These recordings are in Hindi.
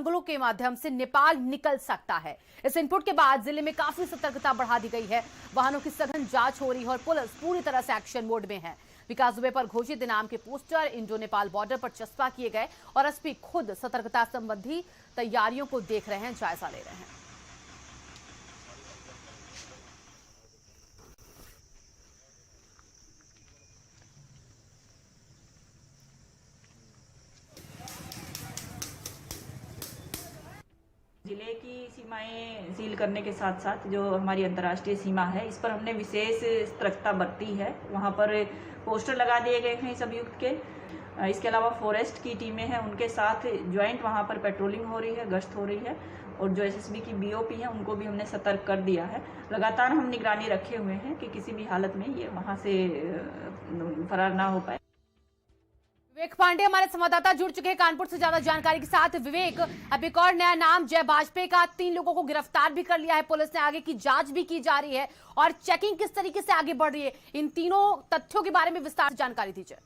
जंगलों के माध्यम से नेपाल निकल सकता है। इस इनपुट के बाद जिले में काफी सतर्कता बढ़ा दी गई है। वाहनों की सघन जांच हो रही है और पुलिस पूरी तरह से एक्शन मोड में है। विकास दुबे पर घोषित इनाम के पोस्टर इंडो नेपाल बॉर्डर पर चस्पा किए गए और एसपी खुद सतर्कता संबंधी तैयारियों को देख रहे हैं, जायजा ले रहे हैं। जिले की सीमाएं सील करने के साथ साथ जो हमारी अंतर्राष्ट्रीय सीमा है, इस पर हमने विशेष सतर्कता बरती है। वहां पर पोस्टर लगा दिए गए हैं सब युक्त के। इसके अलावा फॉरेस्ट की टीमें हैं, उनके साथ ज्वाइंट वहां पर पेट्रोलिंग हो रही है, गश्त हो रही है। और जो एसएसबी की बीओपी है, उनको भी हमने सतर्क कर दिया है। लगातार हम निगरानी रखे हुए हैं कि किसी भी हालत में ये वहां से फरार ना हो पाए। विवेक पांडे हमारे संवाददाता जुड़ चुके हैं कानपुर से ज्यादा जानकारी के साथ। विवेक, अब एक और नया नाम जय वाजपेयी का, 3 लोगों को गिरफ्तार भी कर लिया है पुलिस ने, आगे की जांच भी की जा रही है और चेकिंग किस तरीके से आगे बढ़ रही है, इन तीनों तथ्यों के बारे में विस्तार से जानकारी दीजिए।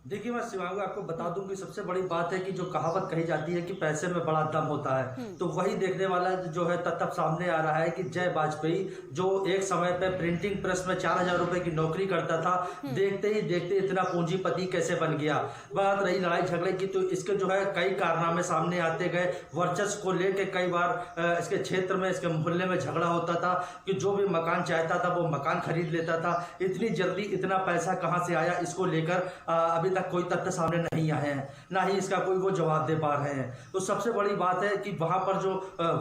देखिए, मैं शिवांग आपको बता दूं कि सबसे बड़ी बात है कि जो कहावत कही जाती है कि पैसे में बड़ा दम होता है, तो वही देखने वाला जो है तथ्य सामने आ रहा है कि जय वाजपेयी जो एक समय पे प्रिंटिंग प्रेस में 4,000 रुपए की नौकरी करता था, देखते ही देखते इतना पूंजीपति कैसे बन गया। बात रही लड़ाई झगड़े की, तो इसके जो है कई कारनामे सामने आते गए। वर्चस्व को लेकर कई बार इसके क्षेत्र में, इसके मोहल्ले में झगड़ा होता था कि जो भी मकान चाहता था वो मकान खरीद लेता था। इतनी जल्दी इतना पैसा कहाँ से आया, इसको लेकर अभी तक कोई तथ्य सामने नहीं आए हैं, ना ही इसका कोई वो जवाब दे पा रहे हैं। तो सबसे बड़ी बात है कि वहां पर जो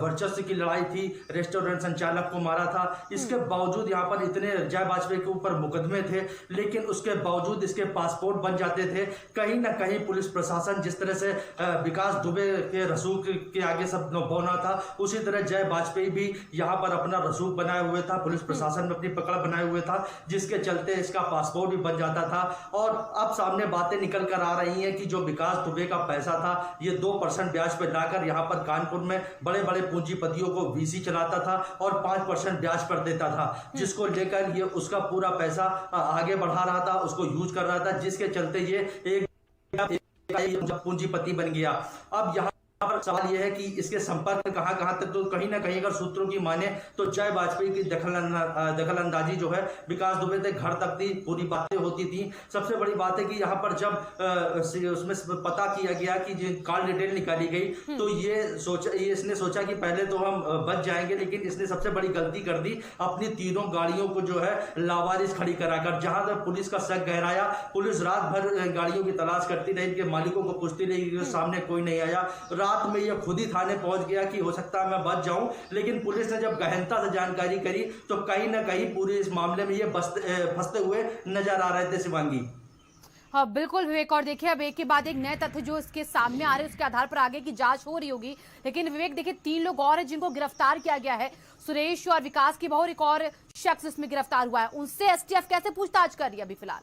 वर्चस्व की लड़ाई थी, रेस्टोरेंट संचालक को मारा था, इसके बावजूद यहाँ पर इतने जय वाजपेयी के ऊपर मुकदमे थे, लेकिन उसके बावजूद इसके पासपोर्ट बन जाते थे। कहीं ना कहीं पुलिस प्रशासन जिस तरह से विकास दुबे के रसूख के आगे सब बौना था, उसी तरह जय वाजपेयी भी यहाँ पर अपना रसूख बनाए हुए था, पुलिस प्रशासन में अपनी पकड़ बनाए हुए था, जिसके चलते इसका पासपोर्ट भी बन जाता था। और अब सामने बातें निकल कर आ रही हैं कि जो विकास दुबे का पैसा था, ये 2% ब्याज पर लाकर यहाँ पर कानपुर में बड़े बड़े पूंजीपतियों को वीसी चलाता था और 5% ब्याज पर देता था, जिसको लेकर ये उसका पूरा पैसा आगे बढ़ा रहा था, उसको यूज कर रहा था, जिसके चलते ये एक पूंजीपति बन गया। अब यहाँ पर सवाल यह है कि इसके संपर्क कहां कहां तक, तो कहीं ना कहीं अगर सूत्रों की माने तो जय वाजपेयी की दखलंदाजी जो है विकास दुबे तक घर तक थी, पूरी बातें होती थी। सबसे बड़ी बात है कि यहाँ पर जब उसमें पता किया गया कि कॉल डिटेल निकाली गई, तो इसने सोचा कि पहले तो हम बच जाएंगे, लेकिन इसने सबसे बड़ी गलती कर दी, अपनी तीनों गाड़ियों को जो है लावारिस खड़ी कराकर। जहां तक पुलिस का शक गहराया, पुलिस रात भर गाड़ियों की तलाश करती रही, कि मालिकों को पूछती रही, सामने कोई नहीं आया। रात में ये खुद ही थाने पहुंच गया कि हो सकता है मैं बच जाऊं, लेकिन पुलिस ने जब गहनता से जानकारी करी तो कहीं ना कहीं पूरे इस मामले में ये फंसते हुए नजर आ रहे थे। शिवांगी, हाँ बिल्कुल विवेक, और देखिए अब एक के बाद एक नए तथ्य जो इसके सामने आ रहे हैं, उसके आधार पर आगे की जांच हो रही होगी। लेकिन विवेक देखिए, 3 लोग और हैं जिनको गिरफ्तार किया गया है, सुरेश और विकास की बहू, एक और शख्स इसमें गिरफ्तार हुआ है। उनसे एसटीएफ कैसे पूछताछ कर रही है अभी फिलहाल?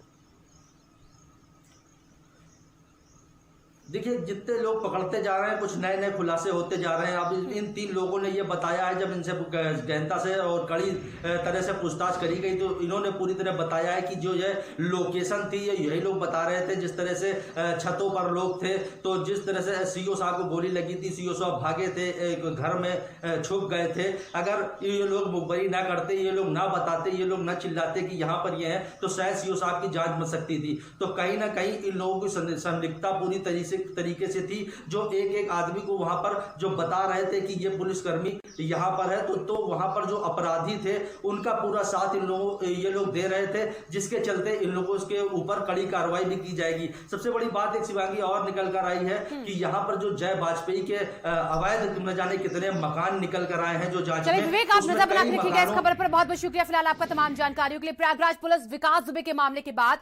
देखिए, जितने लोग पकड़ते जा रहे हैं, कुछ नए नए खुलासे होते जा रहे हैं। अब इन 3 लोगों ने ये बताया है, जब इनसे गहनता से और कड़ी तरह से पूछताछ करी गई, तो इन्होंने पूरी तरह बताया है कि जो ये लोकेशन थी, ये यही लोग बता रहे थे। जिस तरह से छतों पर लोग थे, तो जिस तरह से सीओ साहब को गोली लगी थी, सीओ साहब भागे थे, एक घर में छुप गए थे। अगर ये लोग मुखबरी ना करते, ये लोग ना बताते, ये लोग ना चिल्लाते कि यहाँ पर ये है, तो शायद सीओ साहब की जांच बच सकती थी। तो कहीं ना कहीं इन लोगों की संदिग्धता पूरी तरीके से थी, जो एक आदमी को वहां पर जो बता रहे थे कि ये पुलिसकर्मी यहाँ पर है, तो वहां पर जो अपराधी थे उनका पूरा साथ ये लोग दे रहे थे, जिसके चलते इन लोगों के ऊपर कड़ी कार्रवाई भी की जाएगी। सबसे बड़ी बात एक शिवांगी और निकल कर आई है कि यहाँ पर जो जय वाजपेयी के अवैध न जाने कितने मकान निकल कर आए हैं, जो जांच में। विवेक, आप नजर बना के रखिएगा इस खबर पर। बहुत बहुत शुक्रिया फिलहाल आपका तमाम जानकारियों के लिए। प्रयागराज पुलिस विकास दुबे के मामले के बाद